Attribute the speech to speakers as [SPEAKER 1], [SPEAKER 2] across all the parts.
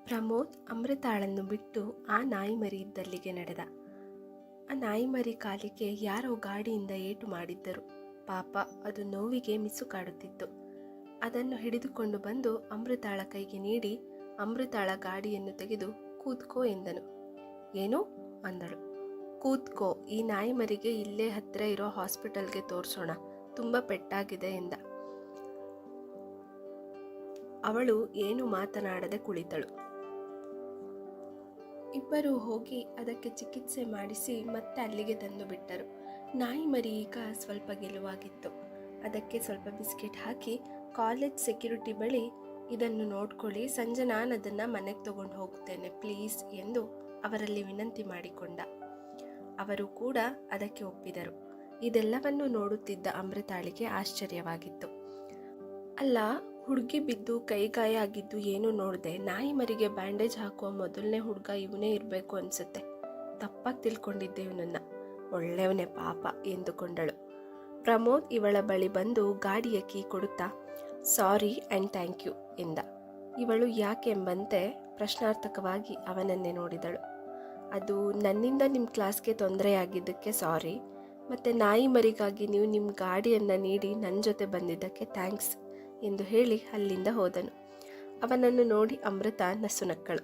[SPEAKER 1] ಪ್ರಮೋದ್ ಅಮೃತಾಳನ್ನು ಬಿಟ್ಟು ಆ ನಾಯಿ ಮರಿ ಇದ್ದಲ್ಲಿಗೆ ನಡೆದ. ಆ ನಾಯಿ ಮರಿ ಕಾಲಿಗೆ ಯಾರೋ ಗಾಡಿಯಿಂದ ಏಟು ಮಾಡಿದ್ದರು. ಪಾಪ, ಅದು ನೋವಿಗೆ ಮಿಸುಕಾಡುತ್ತಿತ್ತು. ಅದನ್ನು ಹಿಡಿದುಕೊಂಡು ಬಂದು ಅಮೃತಾಳ ಕೈಗೆ ನೀಡಿ ಅಮೃತಾಳ ಗಾಡಿಯನ್ನು ತೆಗೆದು ಕೂತ್ಕೋ ಎಂದನು. ಏನು ಅಂದಳು. ಕೂತ್ಕೋ, ಈ ನಾಯಿ ಮರಿಗೆ ಇಲ್ಲೇ ಹತ್ತಿರ ಇರೋ ಹಾಸ್ಪಿಟಲ್ಗೆ ತೋರಿಸೋಣ, ತುಂಬ ಪೆಟ್ಟಾಗಿದೆ ಎಂದ. ಅವಳು ಏನು ಮಾತನಾಡದೆ ಕುಳಿತಳು. ಇಬ್ಬರು ಹೋಗಿ ಅದಕ್ಕೆ ಚಿಕಿತ್ಸೆ ಮಾಡಿಸಿ ಮತ್ತೆ ಅಲ್ಲಿಗೆ ತಂದು ಬಿಟ್ಟರು. ನಾಯಿ ಮರಿ ಈಗ ಸ್ವಲ್ಪ ಗೆಲುವಾಗಿತ್ತು. ಅದಕ್ಕೆ ಸ್ವಲ್ಪ ಬಿಸ್ಕೆಟ್ ಹಾಕಿ ಕಾಲೇಜ್ ಸೆಕ್ಯೂರಿಟಿ ಬಳಿ ಇದನ್ನು ನೋಡ್ಕೊಳ್ಳಿ, ಸಂಜೆ ನಾನು ಅದನ್ನು ಮನೆಗೆ ತಗೊಂಡು ಹೋಗ್ತೇನೆ ಪ್ಲೀಸ್ ಎಂದು ಅವರಲ್ಲಿ ವಿನಂತಿ ಮಾಡಿಕೊಂಡ. ಅವರು ಕೂಡ ಅದಕ್ಕೆ ಒಪ್ಪಿದರು. ಇದೆಲ್ಲವನ್ನು ನೋಡುತ್ತಿದ್ದ ಅಮೃತಾಳಿಗೆ ಆಶ್ಚರ್ಯವಾಗಿತ್ತು. ಅಲ್ಲ, ಹುಡುಗಿ ಬಿದ್ದು ಕೈಗಾಯ ಆಗಿದ್ದು ಏನು ನೋಡಿದೆ, ನಾಯಿ ಮರಿಗೆ ಬ್ಯಾಂಡೇಜ್ ಹಾಕುವ ಮೊದಲನೇ ಹುಡುಗ ಇವನೇ ಇರಬೇಕು ಅನಿಸುತ್ತೆ. ತಪ್ಪಾಗಿ ತಿಳ್ಕೊಂಡಿದ್ದೆ ಇವನನ್ನ, ಒಳ್ಳೆಯವನೇ ಪಾಪ ಎಂದುಕೊಂಡಳು. ಪ್ರಮೋದ್ ಇವಳ ಬಳಿ ಬಂದು ಗಾಡಿಯ ಕೀ ಕೊಡುತ್ತಾ ಸಾರಿ ಆ್ಯಂಡ್ ಥ್ಯಾಂಕ್ ಯು ಎಂದ. ಇವಳು ಯಾಕೆಂಬಂತೆ ಪ್ರಶ್ನಾರ್ಥಕವಾಗಿ ಅವನನ್ನೇ ನೋಡಿದಳು. ಅದು ನನ್ನಿಂದ ನಿಮ್ಮ ಕ್ಲಾಸ್ಗೆ ತೊಂದರೆಯಾಗಿದ್ದಕ್ಕೆ ಸಾರಿ, ಮತ್ತು ನಾಯಿ ಮರಿಗಾಗಿ ನೀವು ನಿಮ್ಮ ಗಾಡಿಯನ್ನು ನೀಡಿ ನನ್ನ ಜೊತೆ ಬಂದಿದ್ದಕ್ಕೆ ಥ್ಯಾಂಕ್ಸ್ ಎಂದು ಹೇಳಿ ಅಲ್ಲಿಂದ ಹೋದನು. ಅವನನ್ನು ನೋಡಿ ಅಮೃತ ನಸುನಕ್ಕಳು.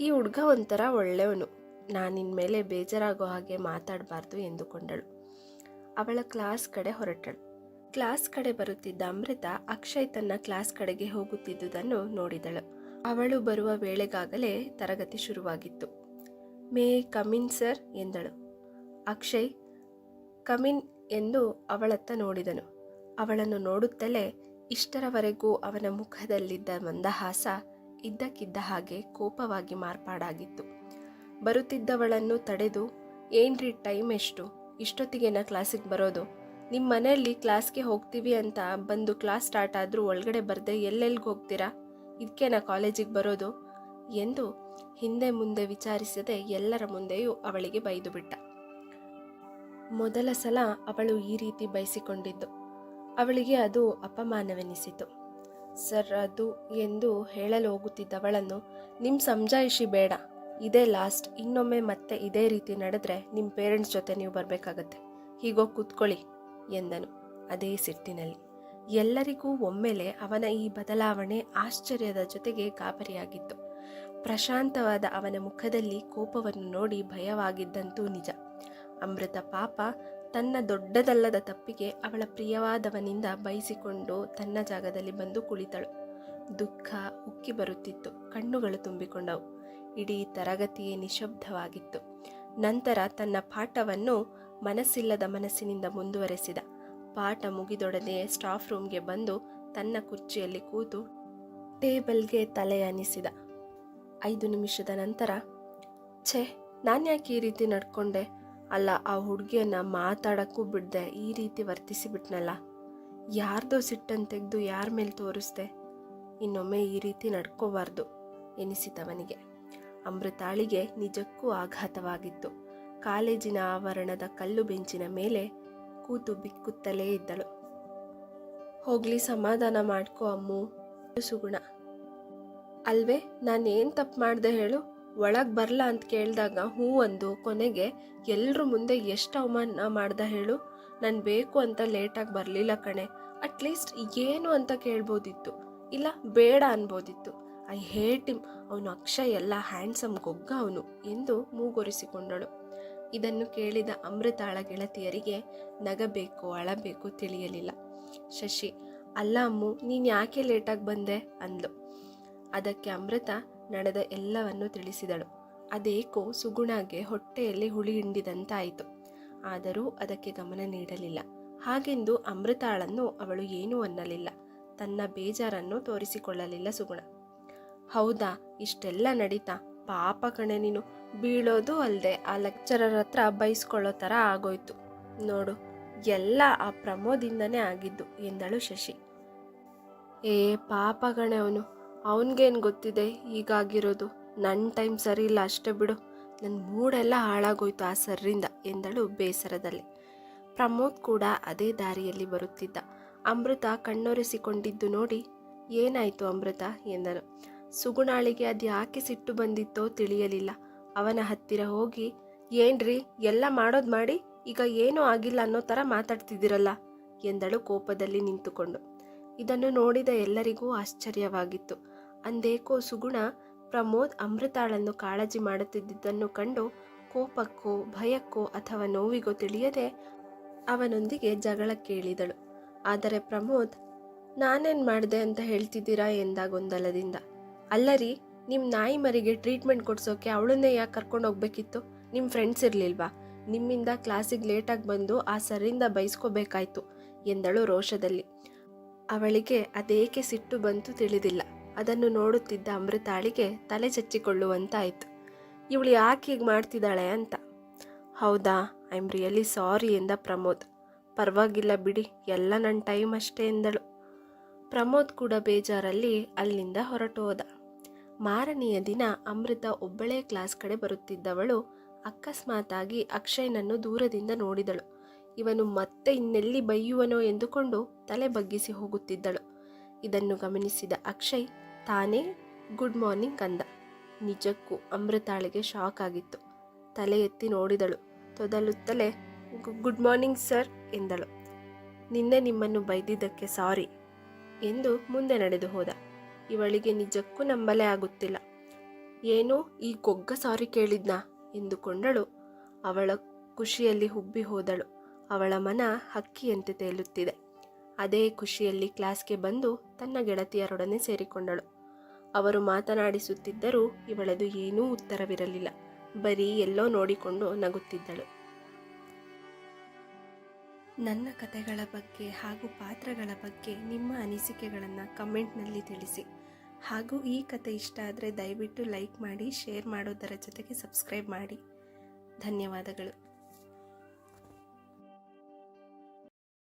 [SPEAKER 1] ಈ ಹುಡುಗ ಒಂಥರ ಒಳ್ಳೆಯವನು, ನಾನಿನ್ಮೇಲೆ ಬೇಜಾರಾಗೋ ಹಾಗೆ ಮಾತಾಡಬಾರ್ದು ಎಂದುಕೊಂಡಳು. ಅವಳ ಕ್ಲಾಸ್ ಕಡೆ ಹೊರಟಳು. ಕ್ಲಾಸ್ ಕಡೆ ಬರುತ್ತಿದ್ದ ಅಮೃತ ಅಕ್ಷಯ್ ತನ್ನ ಕ್ಲಾಸ್ ಕಡೆಗೆ ಹೋಗುತ್ತಿದ್ದುದನ್ನು ನೋಡಿದಳು. ಅವಳು ಬರುವ ವೇಳೆಗಾಗಲೇ ತರಗತಿ ಶುರುವಾಗಿತ್ತು. ಮೇ ಕಮಿನ್ ಸರ್ ಎಂದಳು. ಅಕ್ಷಯ್ ಕಮಿನ್ ಎಂದು ಅವಳತ್ತ ನೋಡಿದನು. ಅವಳನ್ನು ನೋಡುತ್ತಲೇ ಇಷ್ಟರವರೆಗೂ ಅವನ ಮುಖದಲ್ಲಿದ್ದ ಮಂದಹಾಸ ಇದ್ದಕ್ಕಿದ್ದ ಹಾಗೆ ಕೋಪವಾಗಿ ಮಾರ್ಪಾಡಾಗಿತ್ತು. ಬರುತ್ತಿದ್ದವಳನ್ನು ತಡೆದು, ಏನ್ರಿ ಟೈಮ್ ಎಷ್ಟು, ಇಷ್ಟೊತ್ತಿಗೆ ನಾ ಕ್ಲಾಸಿಗೆ ಬರೋದು, ನಿಮ್ಮ ಮನೆಯಲ್ಲಿ ಕ್ಲಾಸ್ಗೆ ಹೋಗ್ತೀವಿ ಅಂತ ಬಂದು ಕ್ಲಾಸ್ ಸ್ಟಾರ್ಟ್ ಆದರೂ ಒಳಗಡೆ ಬರದೆ ಎಲ್ಲೆಲ್ಲಿಗೆ ಹೋಗ್ತೀರಾ, ಇದಕ್ಕೆ ನಾ ಕಾಲೇಜಿಗೆ ಬರೋದು ಎಂದು ಹಿಂದೆ ಮುಂದೆ ವಿಚಾರಿಸದೆ ಎಲ್ಲರ ಮುಂದೆಯೂ ಅವಳಿಗೆ ಬೈದು ಬಿಟ್ಟ. ಮೊದಲ ಸಲ ಅವಳು ಈ ರೀತಿ ಬಯಸಿಕೊಂಡಿದ್ದು. ಅವಳಿಗೆ ಅದು ಅಪಮಾನವೆನಿಸಿತು. ಸರ್ ಅದು ಎಂದು ಹೇಳಲು ಹೋಗುತ್ತಿದ್ದವಳನ್ನು, ನಿಮ್ಮ ಸಮಜಾಯಿಷಿ ಬೇಡ, ಇದೇ ಲಾಸ್ಟ್, ಇನ್ನೊಮ್ಮೆ ಮತ್ತೆ ಇದೇ ರೀತಿ ನಡೆದ್ರೆ ನಿಮ್ಮ ಪೇರೆಂಟ್ಸ್ ಜೊತೆ ನೀವು ಬರಬೇಕಾಗತ್ತೆ, ಹೀಗೋಗಿ ಕೂತ್ಕೊಳ್ಳಿ ಎಂದನು ಅದೇ ಸಿಟ್ಟಿನಲ್ಲಿ. ಎಲ್ಲರಿಗೂ ಒಮ್ಮೆಲೆ ಅವನ ಈ ಬದಲಾವಣೆ ಆಶ್ಚರ್ಯದ ಜೊತೆಗೆ ಗಾಬರಿಯಾಗಿತ್ತು. ಪ್ರಶಾಂತವಾದ ಅವನ ಮುಖದಲ್ಲಿ ಕೋಪವನ್ನು ನೋಡಿ ಭಯವಾಗಿದ್ದಂತೂ ನಿಜ. ಅಮೃತ ಪಾಪ ತನ್ನ ದೊಡ್ಡದಲ್ಲದ ತಪ್ಪಿಗೆ ಅವಳ ಪ್ರಿಯವಾದವನಿಂದ ಬಯಸಿಕೊಂಡು ತನ್ನ ಜಾಗದಲ್ಲಿ ಬಂದು ಕುಳಿತಳು. ದುಃಖ ಉಕ್ಕಿ ಬರುತ್ತಿತ್ತು, ಕಣ್ಣುಗಳು ತುಂಬಿಕೊಂಡವು. ಇಡೀ ತರಗತಿಯೇ ನಿಶಬ್ದವಾಗಿತ್ತು. ನಂತರ ತನ್ನ ಪಾಠವನ್ನು ಮನಸ್ಸಿಲ್ಲದ ಮನಸ್ಸಿನಿಂದ ಮುಂದುವರೆಸಿದ. ಪಾಠ ಮುಗಿದೊಡನೆ ಸ್ಟಾಫ್ ರೂಮ್ಗೆ ಬಂದು ತನ್ನ ಕುರ್ಚಿಯಲ್ಲಿ ಕೂತು ಟೇಬಲ್ಗೆ ತಲೆಯನಿಸಿದ. 5 ನಿಮಿಷದ ನಂತರ, ಛೇ, ನಾನು ಯಾಕೆ ಈ ರೀತಿ ನಡ್ಕೊಂಡೆ, ಅಲ್ಲ ಆ ಹುಡುಗಿಯನ್ನು ಮಾತಾಡೋಕ್ಕೂ ಬಿಡದೆ ಈ ರೀತಿ ವರ್ತಿಸಿಬಿಟ್ನಲ್ಲ, ಯಾರ್ದೋ ಸಿಟ್ಟನ್ನು ತೆಗೆದು ಯಾರ ಮೇಲೆ ತೋರಿಸ್ದೆ, ಇನ್ನೊಮ್ಮೆ ಈ ರೀತಿ ನಡ್ಕೋಬಾರ್ದು ಎನಿಸಿತವನಿಗೆ. ಅಮೃತಾಳಿಗೆ ನಿಜಕ್ಕೂ ಆಘಾತವಾಗಿತ್ತು. ಕಾಲೇಜಿನ ಆವರಣದ ಕಲ್ಲು ಬೆಂಚಿನ ಮೇಲೆ ಕೂತು ಬಿಕ್ಕುತ್ತಲೇ ಇದ್ದಳು. ಹೋಗ್ಲಿ, ಸಮಾಧಾನ ಮಾಡ್ಕೋ ಅಮ್ಮು. ಸುಗುಣ, ಅಲ್ವೇ, ನಾನೇನು ತಪ್ಪು ಮಾಡಿದೆ ಹೇಳು, ಒಳಗೆ ಬರಲ್ಲ ಅಂತ ಕೇಳಿದಾಗ ಹೂ ಅಂದು ಕೊನೆಗೆ ಎಲ್ಲರ ಮುಂದೆ ಎಷ್ಟು ಅವಮಾನ ಮಾಡ್ದ ಹೇಳು. ನಾನು ಬೇಕು ಅಂತ ಲೇಟಾಗಿ ಬರಲಿಲ್ಲ ಕಣೆ, ಅಟ್ಲೀಸ್ಟ್ ಏನು ಅಂತ ಕೇಳ್ಬೋದಿತ್ತು, ಇಲ್ಲ ಬೇಡ ಅನ್ಬೋದಿತ್ತು. ಐ ಹೇಟ್ ಹಿಮ್, ಅವನು ಅಕ್ಷಯ್ ಎಲ್ಲ ಹ್ಯಾಂಡ್ಸಮ್ ಗೊಗ್ಗ ಅವನು ಎಂದು ಮೂಗೊರಿಸಿಕೊಂಡಳು. ಇದನ್ನು ಕೇಳಿದ ಅಮೃತಾಳ ಗೆಳತಿಯರಿಗೆ ನಗಬೇಕು ಅಳಬೇಕು ತಿಳಿಯಲಿಲ್ಲ. ಶಶಿ, ಅಲ್ಲ ಅಮ್ಮು, ನೀನು ಯಾಕೆ ಲೇಟಾಗಿ ಬಂದೆ ಅಂದ್ಲು. ಅದಕ್ಕೆ ಅಮೃತ ನಡೆದ ಎಲ್ಲವನ್ನು ತಿಳಿಸಿದಳು. ಅದೇಕೋ ಸುಗುಣಗೆ ಹೊಟ್ಟೆಯಲ್ಲಿ ಹುಳಿ ಹಿಂಡಿದಂತಾಯಿತು. ಆದರೂ ಅದಕ್ಕೆ ಗಮನ ನೀಡಲಿಲ್ಲ. ಹಾಗೆಂದು ಅಮೃತಾಳನ್ನು ಅವಳು ಏನೂ ಅನ್ನಲಿಲ್ಲ. ತನ್ನ ಬೇಜಾರನ್ನು ತೋರಿಸಿಕೊಳ್ಳಲಿಲ್ಲ ಸುಗುಣ. ಹೌದಾ, ಇಷ್ಟೆಲ್ಲ ನಡೀತಾ, ಪಾಪ ಕಣೆ ನೀನು, ಬೀಳೋದು ಅಲ್ಲದೆ ಆ ಲೆಕ್ಚರರ್ ಹತ್ರ ಬೈಸ್ಕೊಳ್ಳೋ ಥರ ಆಗೋಯ್ತು ನೋಡು, ಎಲ್ಲ ಆ ಪ್ರಮೋದಿಂದನೇ ಆಗಿದ್ದು ಎಂದಳು ಶಶಿ. ಏ ಪಾಪ ಕಣೆ ಅವನು, ಅವನಿಗೇನು ಗೊತ್ತಿದೆ ಹೀಗಾಗಿರೋದು, ನನ್ನ ಟೈಮ್ ಸರಿ ಇಲ್ಲ ಅಷ್ಟೇ ಬಿಡು, ನನ್ನ ಮೂಡೆಲ್ಲ ಹಾಳಾಗೋಯ್ತು ಆ ಸರ್ರಿಂದ ಎಂದಳು ಬೇಸರದಲ್ಲಿ. ಪ್ರಮೋದ್ ಕೂಡ ಅದೇ ದಾರಿಯಲ್ಲಿ ಬರುತ್ತಿದ್ದ. ಅಮೃತ ಕಣ್ಣೊರೆಸಿಕೊಂಡಿದ್ದು ನೋಡಿ, ಏನಾಯಿತು ಅಮೃತ ಎಂದನು. ಸುಗುಣಾಳಿಗೆ ಅದು ಯಾಕೆ ಸಿಟ್ಟು ಬಂದಿತ್ತೋ ತಿಳಿಯಲಿಲ್ಲ. ಅವನ ಹತ್ತಿರ ಹೋಗಿ, ಏನ್ರಿ ಎಲ್ಲ ಮಾಡೋದು ಮಾಡಿ ಈಗ ಏನೂ ಆಗಿಲ್ಲ ಅನ್ನೋ ಥರ ಮಾತಾಡ್ತಿದ್ದೀರಲ್ಲ ಎಂದಳು ಕೋಪದಲ್ಲಿ ನಿಂತುಕೊಂಡು. ಇದನ್ನು ನೋಡಿದ ಎಲ್ಲರಿಗೂ ಆಶ್ಚರ್ಯವಾಗಿತ್ತು. ಅಂದೇಕೋ ಸುಗುಣ ಪ್ರಮೋದ್ ಅಮೃತಾಳನ್ನು ಕಾಳಜಿ ಮಾಡುತ್ತಿದ್ದುದನ್ನು ಕಂಡು ಕೋಪಕ್ಕೋ ಭಯಕ್ಕೋ ಅಥವಾ ನೋವಿಗೋ ತಿಳಿಯದೆ ಅವನೊಂದಿಗೆ ಜಗಳಕ್ಕೆ ಇಳಿದಳು. ಆದರೆ ಪ್ರಮೋದ್, ನಾನೇನು ಮಾಡಿದೆ ಅಂತ ಹೇಳ್ತಿದ್ದೀರಾ ಎಂದ ಗೊಂದಲದಿಂದ. ಅಲ್ಲರಿ, ನಿಮ್ಮ ನಾಯಿ ಮರಿಗೆ ಟ್ರೀಟ್ಮೆಂಟ್ ಕೊಡ್ಸೋಕೆ ಅವಳನ್ನೇ ಯಾಕೆ ಕರ್ಕೊಂಡು ಹೋಗ್ಬೇಕಿತ್ತು? ನಿಮ್ಮ ಫ್ರೆಂಡ್ಸ್ ಇರಲಿಲ್ವಾ? ನಿಮ್ಮಿಂದ ಕ್ಲಾಸಿಗೆ ಲೇಟಾಗಿ ಬಂದು ಆ ಸರಿಂದ ಬೈಸ್ಕೋಬೇಕಾಯ್ತು ಎಂದಳು ರೋಷದಲ್ಲಿ. ಅವಳಿಗೆ ಅದೇಕೆ ಸಿಟ್ಟು ಬಂತು ತಿಳಿದಿಲ್ಲ. ಅದನ್ನು ನೋಡುತ್ತಿದ್ದ ಅಮೃತಾಳಿಗೆ ತಲೆ ಚಚ್ಚಿಕೊಳ್ಳುವಂತಾಯಿತು. ಇವಳು ಯಾಕೆ ಹೀಗೆ ಮಾಡ್ತಿದ್ದಾಳೆ ಅಂತ. ಹೌದಾ, ಐ ಆಮ್ ರಿಯಲಿ ಸಾರಿ ಎಂದ ಪ್ರಮೋದ್. ಪರವಾಗಿಲ್ಲ ಬಿಡಿ, ಎಲ್ಲ ನನ್ನ ಟೈಮ್ ಅಷ್ಟೇ ಎಂದಳು. ಪ್ರಮೋದ್ ಕೂಡ ಬೇಜಾರಲ್ಲಿ ಅಲ್ಲಿಂದ ಹೊರಟು ಹೋದ. ಮಾರನೆಯ ದಿನ ಅಮೃತ ಒಬ್ಬಳೇ ಕ್ಲಾಸ್ ಕಡೆ ಬರುತ್ತಿದ್ದವಳು ಅಕಸ್ಮಾತಾಗಿ ಅಕ್ಷಯ್ನನ್ನು ದೂರದಿಂದ ನೋಡಿದಳು. ಇವನು ಮತ್ತೆ ಇನ್ನೆಲ್ಲಿ ಬೈಯುವನೋ ಎಂದುಕೊಂಡು ತಲೆ ಬಗ್ಗಿಸಿ ಹೋಗುತ್ತಿದ್ದಳು. ಇದನ್ನು ಗಮನಿಸಿದ ಅಕ್ಷಯ್ ತಾನೇ ಗುಡ್ ಮಾರ್ನಿಂಗ್ ಅಂದ. ನಿಜಕ್ಕೂ ಅಮೃತಾಳಿಗೆ ಶಾಕ್ ಆಗಿತ್ತು. ತಲೆ ಎತ್ತಿ ನೋಡಿದಳು. ತೊದಲುತ್ತಲೇ ಗುಡ್ ಮಾರ್ನಿಂಗ್ ಸರ್ ಎಂದಳು. ನಿನ್ನೆ ನಿಮ್ಮನ್ನು ಬೈದಿದ್ದಕ್ಕೆ ಸಾರಿ ಎಂದು ಮುಂದೆ ನಡೆದು ಹೋದ. ಇವಳಿಗೆ ನಿಜಕ್ಕೂ ನಂಬಲೇ ಆಗುತ್ತಿಲ್ಲ. ಏನೋ ಈ ಗೊಗ್ಗ ಸಾರಿ ಕೇಳಿದ್ನಾ ಎಂದುಕೊಂಡಳು. ಅವಳ ಖುಷಿಯಲ್ಲಿ ಹುಬ್ಬಿ ಹೋದಳು. ಅವಳ ಮನ ಹಕ್ಕಿಯಂತೆ ತೇಲುತ್ತಿದೆ. ಅದೇ ಖುಷಿಯಲ್ಲಿ ಕ್ಲಾಸ್ಗೆ ಬಂದು ತನ್ನ ಗೆಳತಿಯರೊಡನೆ ಸೇರಿಕೊಂಡಳು. ಅವರು ಮಾತನಾಡಿಸುತ್ತಿದ್ದರೂ ಇವಳದು ಏನೂ ಉತ್ತರವಿರಲಿಲ್ಲ. ಬರೀ ಎಲ್ಲೋ ನೋಡಿಕೊಂಡು ನಗುತ್ತಿದ್ದಳು. ನನ್ನ ಕಥೆಗಳ ಬಗ್ಗೆ ಹಾಗೂ ಪಾತ್ರಗಳ ಬಗ್ಗೆ ನಿಮ್ಮ ಅನಿಸಿಕೆಗಳನ್ನು ಕಮೆಂಟ್ನಲ್ಲಿ ತಿಳಿಸಿ. ಹಾಗೂ ಈ ಕತೆ ಇಷ್ಟ ಆದರೆ ದಯವಿಟ್ಟು ಲೈಕ್ ಮಾಡಿ, ಶೇರ್ ಮಾಡೋದರ ಜೊತೆಗೆ ಸಬ್ಸ್ಕ್ರೈಬ್ ಮಾಡಿ. ಧನ್ಯವಾದಗಳು.